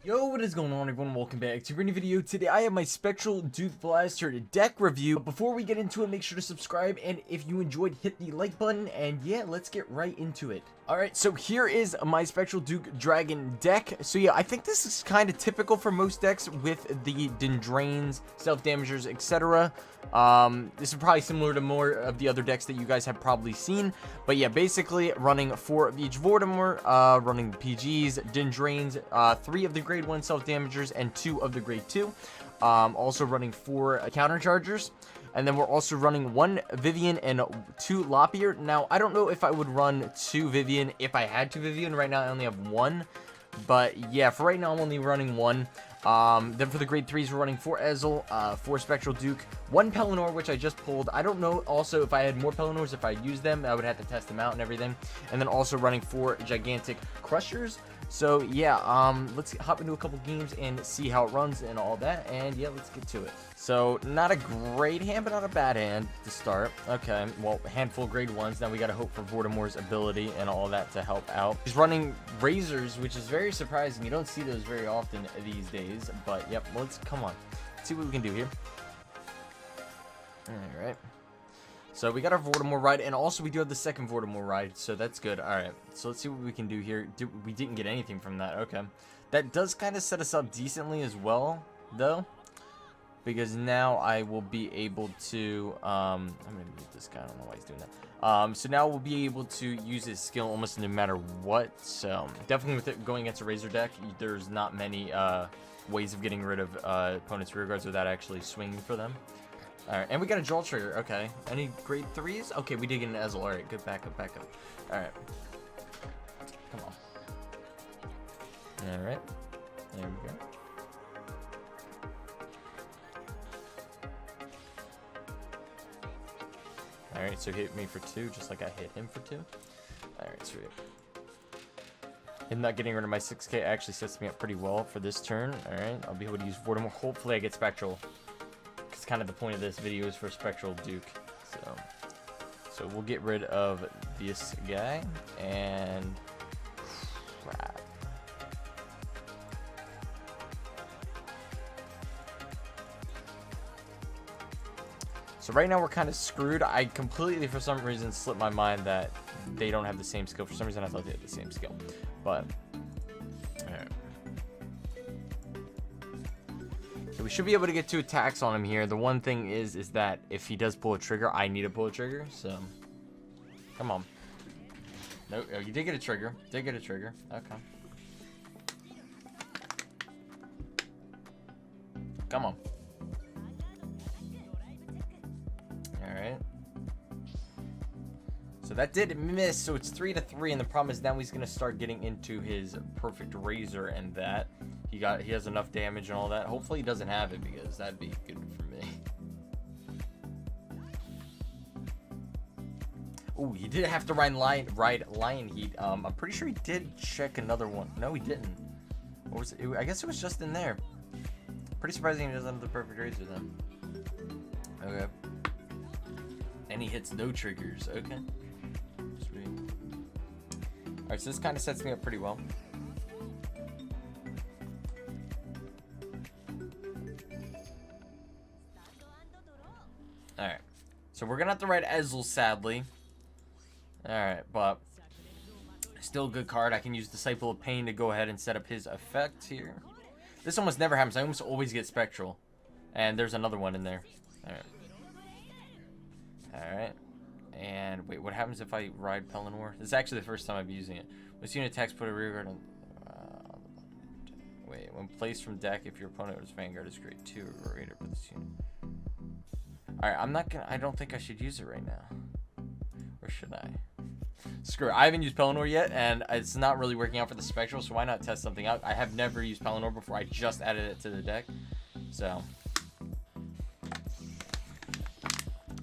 Yo, what is going on, everyone? Welcome back to a brand new video. Today I have my Spectral Duke Blaster deck review. Before we get into it, make sure to subscribe, and if you enjoyed, hit the like button, and yeah, let's get right into it. Alright, so here is my Spectral Duke Dragon deck. So yeah, I think this is kind of typical for most decks with the Dendrains, Self-Damagers, etc. This is probably similar to more of the other decks that you guys have probably seen. But yeah, basically running 4 of each Voldemort, running the PGs, Dendrains, 3 of the Grade 1 Self-Damagers, and 2 of the Grade 2. Also running 4 Counterchargers. And then we're also running 1 Vivian and 2 Lopier. Now, I don't know if I would run 2 Vivian if I had 2 Vivian. Right now, I only have 1. But yeah, for right now, I'm only running 1. Then for the grade 3s, we're running 4 Ezel, 4 Spectral Duke, 1 Pelennor, which I just pulled. I don't know also if I had more Pelennors, if I used them. I would have to test them out and everything. And then also running 4 Gigantic Crushers. So yeah, let's hop into a couple games and see how it runs and all that. And yeah, let's get to it. So not a great hand, but not a bad hand to start. Okay, well, a handful of grade 1s. Now we got to hope for Voldemort's ability and all that to help out. He's running Razors, which is very surprising. You don't see those very often these days. But yep, come on. Let's see what we can do here. All right. So we got our Voldemort ride, and also we do have the second Voldemort ride, so that's good. All right, so let's see what we can do here. We didn't get anything from that. Okay, that does kind of set us up decently as well, though, because now I will be able to. I'm gonna mute this guy. I don't know why he's doing that. So now we'll be able to use his skill almost no matter what. So definitely with it going against a Razor deck, there's not many ways of getting rid of opponent's rear guards without actually swinging for them. Alright, and we got a Jaw Trigger. Okay. Any grade 3s? Okay, we did get an Ezel. Alright, good backup. Alright. Come on. Alright. There we go. Alright, so hit me for 2, just like I hit him for 2. Alright, sweet. Him not getting rid of my 6k actually sets me up pretty well for this turn. Alright, I'll be able to use Voldemort. Hopefully I get Spectral. Kind of the point of this video is for Spectral Duke, so we'll get rid of this guy and crap. So right now we're kind of screwed. I completely for some reason slipped my mind that they don't have the same skill. For some reason I thought they had the same skill, but alright. So we should be able to get 2 attacks on him here. The one thing is that if he does pull a trigger, I need to pull a trigger. So, come on. No, oh, you did get a trigger. Did get a trigger. Okay. Come on. Alright. So that did miss. So it's 3-3, and the problem is now he's gonna start getting into his perfect Razor and that. He has enough damage and all that. Hopefully he doesn't have it, because that'd be good for me. Oh, he did have to ride Lion Heat. I'm pretty sure he did check another one. No, he didn't. Or was it? I guess it was just in there. Pretty surprising he doesn't have the perfect Razor then. Okay. And he hits no triggers. Okay. Sweet. Alright, so this kind of sets me up pretty well. Alright, so we're gonna have to ride Ezel, sadly. Alright, but still a good card. I can use Disciple of Pain to go ahead and set up his effect here. This almost never happens. I almost always get Spectral. And there's another one in there. Alright. Alright. And wait, what happens if I ride Pelennor? This is actually the first time I'm using it. When unit attacks, put a rear guard on. Wait, when placed from deck, if your opponent's Vanguard is grade 2 or greater, put this unit. Alright, I don't think I should use it right now. Or should I? Screw it. I haven't used Pelennor yet, and it's not really working out for the Spectral, so why not test something out? I have never used Pelennor before. I just added it to the deck. So.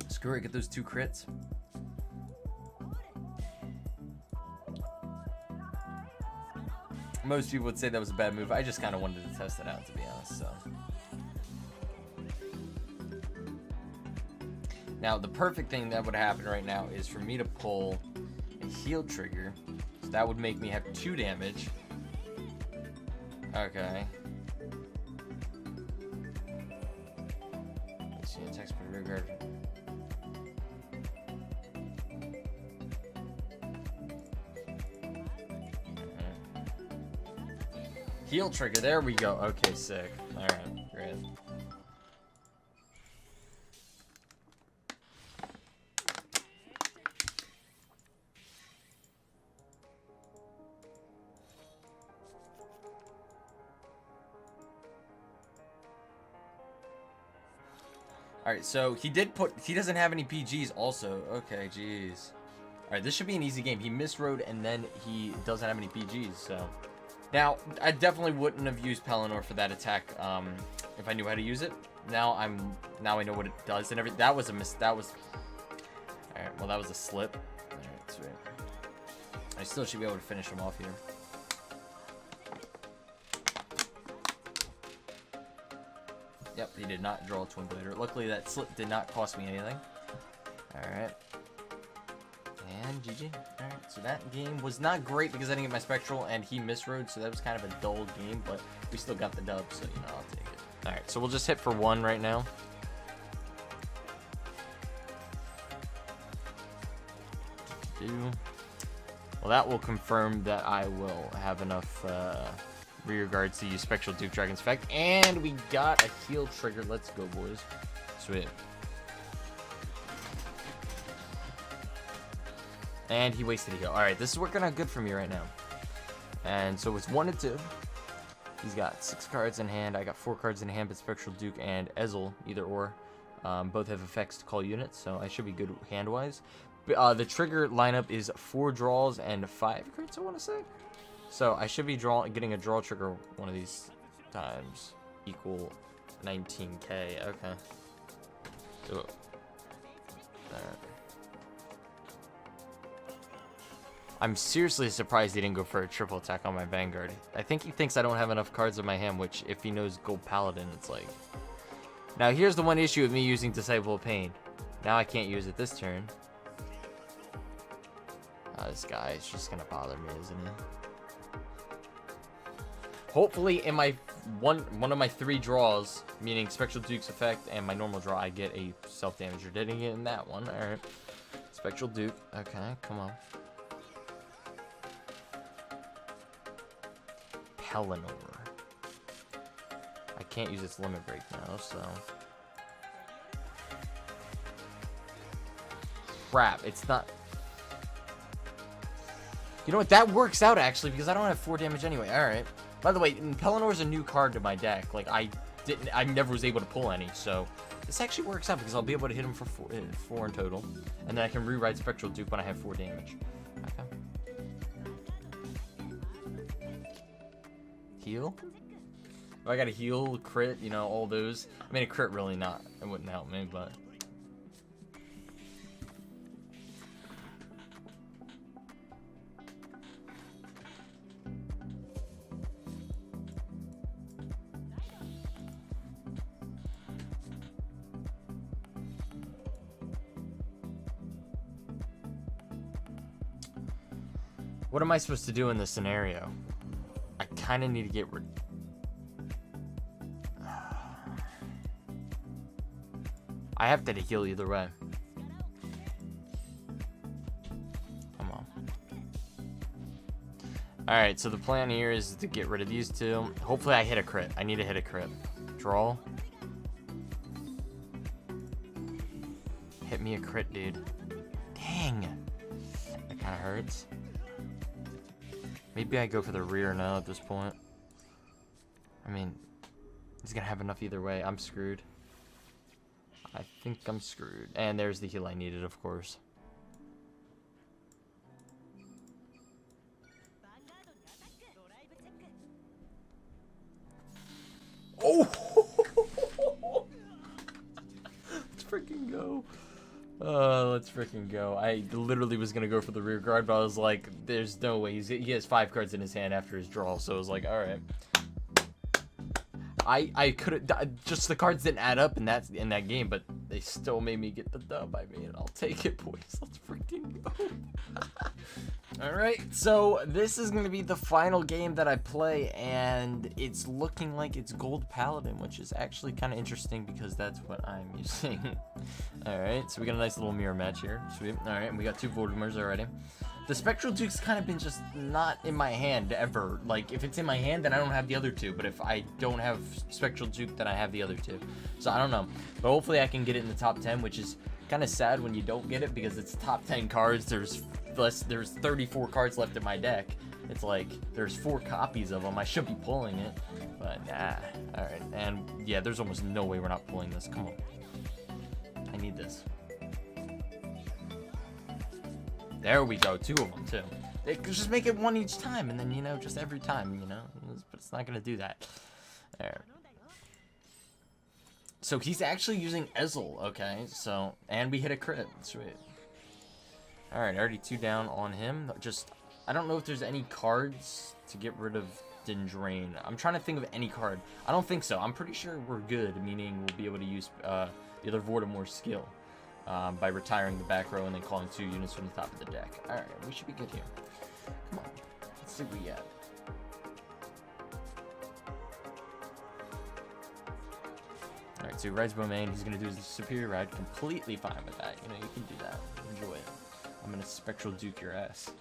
Screw it. Get those 2 crits. Most people would say that was a bad move. I just kind of wanted to test it out, to be honest, so. Now, the perfect thing that would happen right now is for me to pull a heal trigger. So that would make me have 2 damage. Okay. Let's see, attacks per rear guard. Heal trigger, there we go. Okay, sick. Alright, great. Alright, so he doesn't have any PGs also. Okay, jeez. Alright, this should be an easy game. He misrode and then he doesn't have any PGs, so. Now, I definitely wouldn't have used Pelennor for that attack if I knew how to use it. Now I know what it does and everything. That was a Alright, well that was a slip. Alright, sweet. I still should be able to finish him off here. Yep, he did not draw a Twin Blader. Luckily, that slip did not cost me anything. Alright. And GG. Alright, so that game was not great because I didn't get my Spectral, and he misrode, so that was kind of a dull game, but we still got the dub, so, you know, I'll take it. Alright, so we'll just hit for 1 right now. Well, that will confirm that I will have enough rear guards to use Spectral Duke Dragon's Effect. And we got a heal trigger. Let's go, boys. Sweet. And he wasted a heal. Alright, this is working out good for me right now. And so it's 1 and 2. He's got 6 cards in hand. I got 4 cards in hand, but Spectral Duke and Ezel, either or, both have effects to call units, so I should be good hand-wise. The trigger lineup is 4 draws and 5 crits, I want to say. So I should be getting a draw trigger one of these times. Equal 19k. Okay. So, alright. I'm seriously surprised he didn't go for a triple attack on my Vanguard. I think he thinks I don't have enough cards in my hand, which if he knows Gold Paladin, it's like... Now here's the one issue with me using Disciple of Pain. Now I can't use it this turn. This guy is just gonna bother me, isn't he? Hopefully in my one of my 3 draws, meaning Spectral Duke's effect and my normal draw, I get a self-damager. Didn't get in that one. Alright. Spectral Duke. Okay, come on. Pelennor. I can't use its limit break now, so... Crap, it's not... You know what, that works out actually, because I don't have 4 damage anyway. Alright. By the way, Pelennor is a new card to my deck. Like, I never was able to pull any, so... This actually works out, because I'll be able to hit him for 4 in total. And then I can rewrite Spectral Duke when I have 4 damage. Okay. Heal? If I got a heal, crit, you know, all those. I mean, a crit really not. It wouldn't help me, but... What am I supposed to do in this scenario? I kind of need to get rid... I have to heal either way. Come on. Alright, so the plan here is to get rid of these 2. Hopefully I hit a crit. I need to hit a crit. Draw. Hit me a crit, dude. Dang. That kind of hurts. Maybe I go for the rear now at this point. I mean, he's gonna have enough either way. I'm screwed. I think I'm screwed. And there's the heal I needed, of course. Oh! Let's freaking go. Let's freaking go. I literally was gonna go for the rear guard, but I was like, there's no way. He has 5 cards in his hand after his draw, so I was like, alright. I could have just the cards didn't add up in that game, but they still made me get the dub. I mean, I'll take it, boys. Let's freaking go. Alright, so this is going to be the final game that I play, and it's looking like it's Gold Paladin, which is actually kind of interesting because that's what I'm using. Alright, so we got a nice little mirror match here. Sweet. Alright, and we got 2 Vortimers already. The Spectral Duke's kind of been just not in my hand ever. Like, if it's in my hand, then I don't have the other 2, but if I don't have Spectral Duke, then I have the other 2. So I don't know, but hopefully I can get it in the top 10, which is kind of sad when you don't get it because it's top 10 cards. There's 34 cards left in my deck. It's like there's 4 copies of them. I should be pulling it, but nah. All right, and yeah, there's almost no way we're not pulling this. Come on, I need this. There we go, 2 of them too. They could just make it 1 each time, and then, you know, just every time, you know. But it's not gonna do that. There. So he's actually using Ezel, okay? So, and we hit a crit. Sweet. Alright, already 2 down on him. Just, I don't know if there's any cards to get rid of Dindrain. I'm trying to think of any card. I don't think so. I'm pretty sure we're good, meaning we'll be able to use the other Vortimer's skill by retiring the back row and then calling 2 units from the top of the deck. Alright, we should be good here. Come on. Let's see what we got. Alright, so he rides Bowmain. He's going to do his superior ride. Completely fine with that. You know, you can do that. Enjoy it. I'm going to Spectral Duke your ass.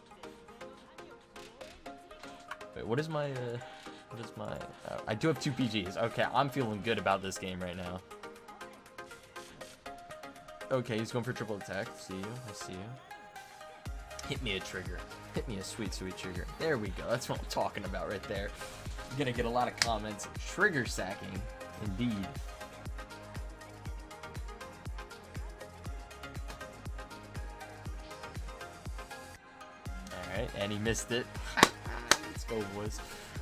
Wait, what is my, I do have 2 PGs. Okay, I'm feeling good about this game right now. Okay, he's going for triple attack. See you. I see you. Hit me a trigger. Hit me a sweet, sweet trigger. There we go. That's what I'm talking about right there. I'm going to get a lot of comments. Trigger sacking. Indeed. Alright, and he missed it. Let's go, boys.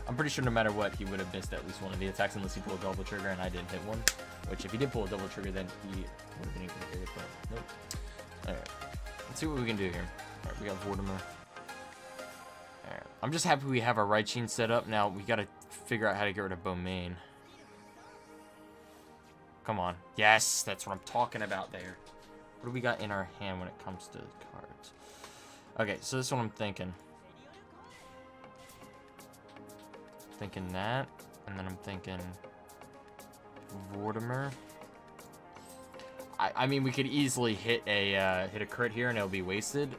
I'm pretty sure no matter what, he would have missed at least one of the attacks unless he pulled a double trigger and I didn't hit one. Which, if he did pull a double trigger, then he would have been able to hit it, but nope. Alright, let's see what we can do here. Alright, we got Vortimer. Alright, I'm just happy we have our right chain set up. Now, we gotta figure out how to get rid of Bowmain. Come on. Yes, that's what I'm talking about there. What do we got in our hand when it comes to cards? Okay, so this is what I'm thinking. Thinking that, and then I'm thinking Vortimer. I mean, we could easily hit a crit here and it'll be wasted.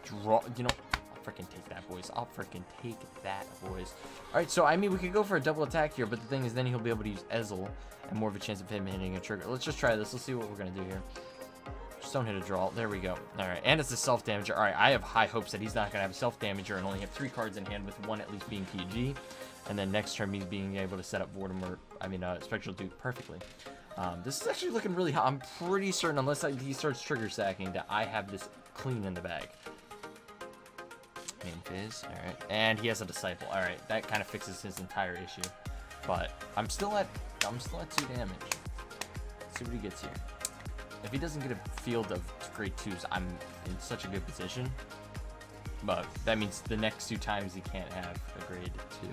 Draw, you know, I'll freaking take that, boys. I'll freaking take that, boys. All right, so I mean, we could go for a double attack here, but the thing is, then he'll be able to use Ezel and more of a chance of him hitting a trigger. Let's just try this. Let's see what we're gonna do here. Just don't hit a draw. There we go. All right, and it's a self-damager. All right, I have high hopes that he's not gonna have a self-damager and only have 3 cards in hand, with 1 at least being PG. And then next turn, he's being able to set up Vortimer, Spectral Duke perfectly. This is actually looking really hot. I'm pretty certain, unless he starts trigger sacking, that I have this clean in the bag. Main phase, all right. And he has a Disciple. All right, that kind of fixes his entire issue. But I'm still at 2 damage. Let's see what he gets here. If he doesn't get a field of grade 2s, I'm in such a good position. But that means the next 2 times he can't have a grade 2.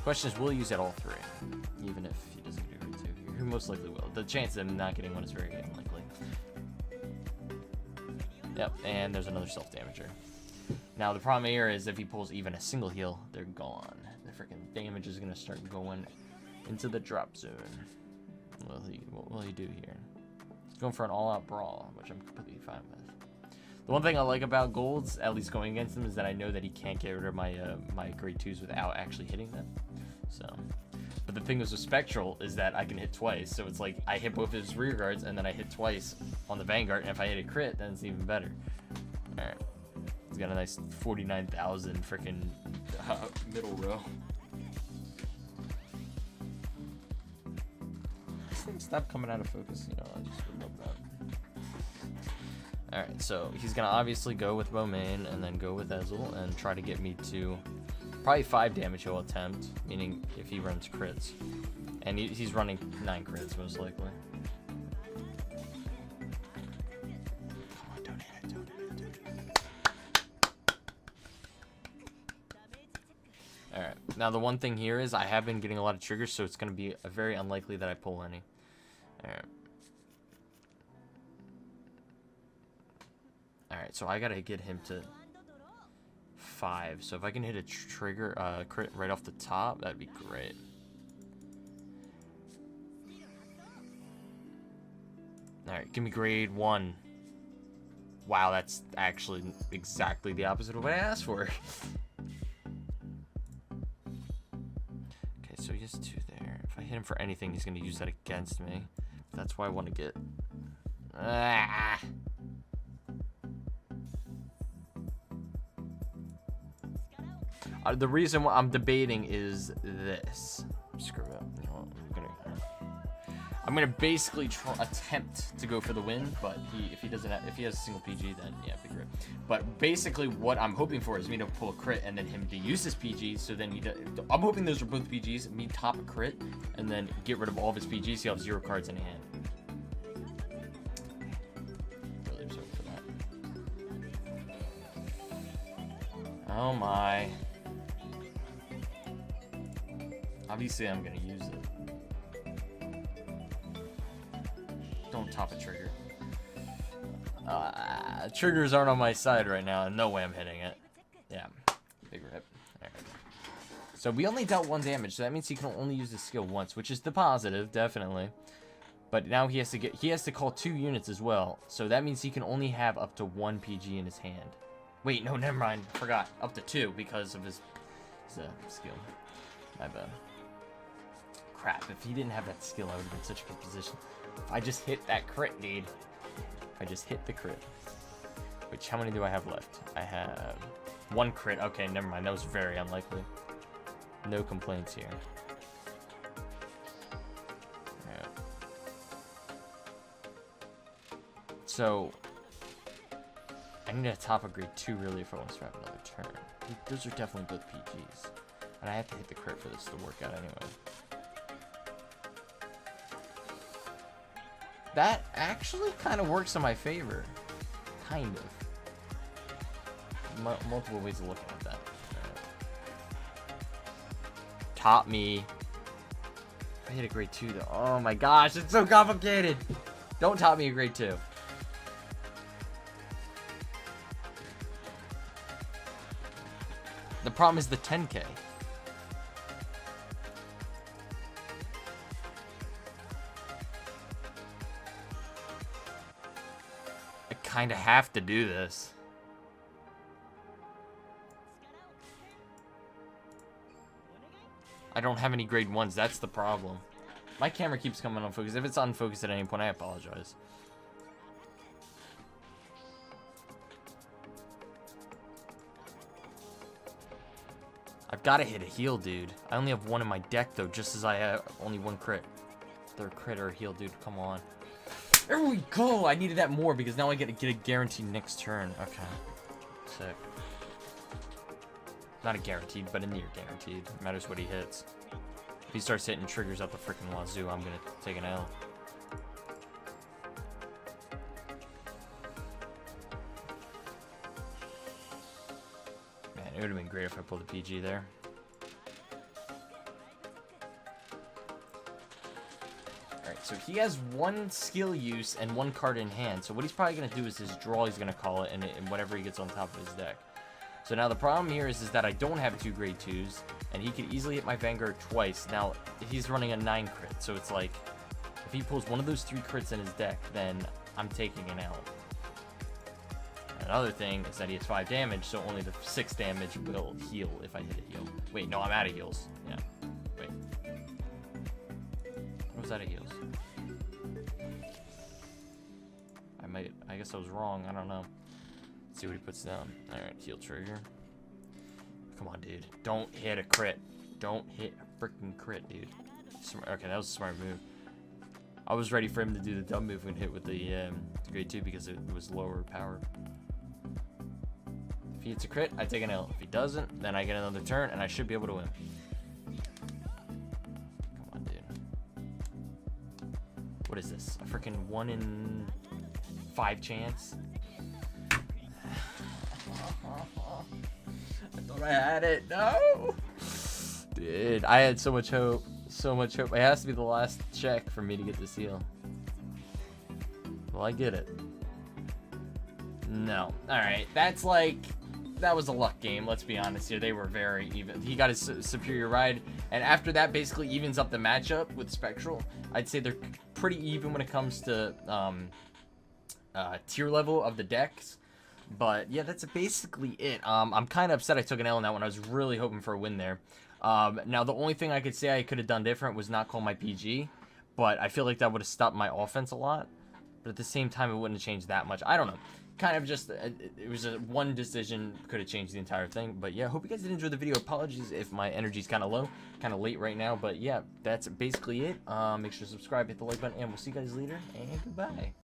Question is, will he use it all 3? Even if he doesn't get a grade 2. He most likely will. The chance of him not getting one is very unlikely. Yep, and there's another self-damager. Now, the problem here is if he pulls even a single heal, they're gone. The freaking damage is going to start going into the drop zone. What will he do here? He's going for an all-out brawl, which I'm completely fine with. The one thing I like about golds, at least going against him, is that I know that he can't get rid of my my grade 2s without actually hitting them. So, but the thing is with Spectral is that I can hit twice. So it's like I hit both of his rear guards and then I hit twice on the Vanguard. And if I hit a crit, then it's even better. All right, he's got a nice 49,000 freaking middle row. This thing stopped coming out of focus. You know, I just would love that. Alright, so he's going to obviously go with Bowmain and then go with Ezel and try to get me to probably 5 damage he'll attempt, meaning if he runs crits. And he's running 9 crits, most likely. Come on, don't hit it, don't hit it. Alright, now the one thing here is I have been getting a lot of triggers, so it's going to be very unlikely that I pull any. Alright. Alright, so I gotta get him to 5. So if I can hit a trigger crit right off the top, that'd be great. Alright, give me grade 1. Wow, that's actually exactly the opposite of what I asked for. Okay, so he has 2 there. If I hit him for anything, he's going to use that against me. That's why I want to get... Ah! The reason why I'm debating is this. Screw it. You know what? I'm gonna basically attempt to go for the win, but if he has a single PG, then yeah, big rip. But basically, what I'm hoping for is me to pull a crit and then him to use his PG. So then I'm hoping those are both PGs. Me top a crit and then get rid of all of his PGs. So he'll have 0 cards in hand. Really upset for that. Oh my. Obviously, I'm gonna use it. Don't top a trigger. Triggers aren't on my side right now, and no way I'm hitting it. Yeah, big rip. Right. So we only dealt 1 damage, so that means he can only use his skill once, which is the positive, definitely. But now he has to call 2 units as well, so that means he can only have up to 1 PG in his hand. Wait, no, never mind. Forgot. Up to 2 because of his skill. My bad. Crap, if he didn't have that skill, I would have been in such a good position. If I just hit that crit, dude. If I just hit the crit. Which, how many do I have left? I have 1 crit. Okay, never mind. That was very unlikely. No complaints here. Yeah. So, I need to top a grade 2 really if I want to survive another turn. Those are definitely both PGs. And I have to hit the crit for this to work out anyway. That actually kind of works in my favor. Kind of. Multiple ways of looking at that. Right. Top me. If I hit a grade 2 though. Oh my gosh, it's so complicated. Don't top me a grade 2. The problem is the 10k. Kind of have to do this. I don't have any grade 1s. That's the problem. My camera keeps coming unfocused. If it's unfocused at any point, I apologize. I've got to hit a heal, dude. I only have 1 in my deck, though, just as I have only 1 crit. Third crit or a heal, dude. Come on. There we go! I needed that more because now I get a guaranteed next turn. Okay. Sick. Not a guaranteed, but a near guaranteed. It matters what he hits. If he starts hitting triggers out the freaking wazoo, I'm gonna take an L. Man, it would have been great if I pulled a PG there. So he has 1 skill use and 1 card in hand. So what he's probably going to do is his draw, he's going to call it, and whatever he gets on top of his deck. So now the problem here is that I don't have 2 grade 2s, and he could easily hit my Vanguard twice. Now, he's running a 9 crit, so it's like, if he pulls 1 of those 3 crits in his deck, then I'm taking an L. Another thing is that he has 5 damage, so only the 6 damage will heal if I hit a heal. Wait, no, I'm out of heals. Yeah. Wait. What was out of heals? I guess I was wrong. I don't know. Let's see what he puts down. Alright, heal trigger. Come on, dude. Don't hit a crit. Don't hit a freaking crit, dude. Okay, that was a smart move. I was ready for him to do the dumb move and hit with the grade 2 because it was lower power. If he hits a crit, I take an L. If he doesn't, then I get another turn and I should be able to win. Come on, dude. What is this? A freaking 1 in 5 chance? I thought I had it. No! Dude, I had so much hope. So much hope. It has to be the last check for me to get this heal. Well, I get it. No. Alright, that's that was a luck game. Let's be honest here. They were very even. He got his superior ride, and after that, basically evens up the matchup with Spectral. I'd say they're pretty even when it comes to tier level of the decks. But yeah, that's basically it. I'm kind of upset I took an L on that one. I was really hoping for a win there. Now, the only thing I could say I could have done different was not call my PG, but I feel like that would have stopped my offense a lot. But at the same time, it wouldn't have changed that much. I don't know. Kind of just, it was a one decision, could have changed the entire thing. But yeah, hope you guys did enjoy the video. Apologies if my energy's kind of low, kind of late right now. But yeah, that's basically it. Make sure to subscribe, hit the like button, and we'll see you guys later. And goodbye.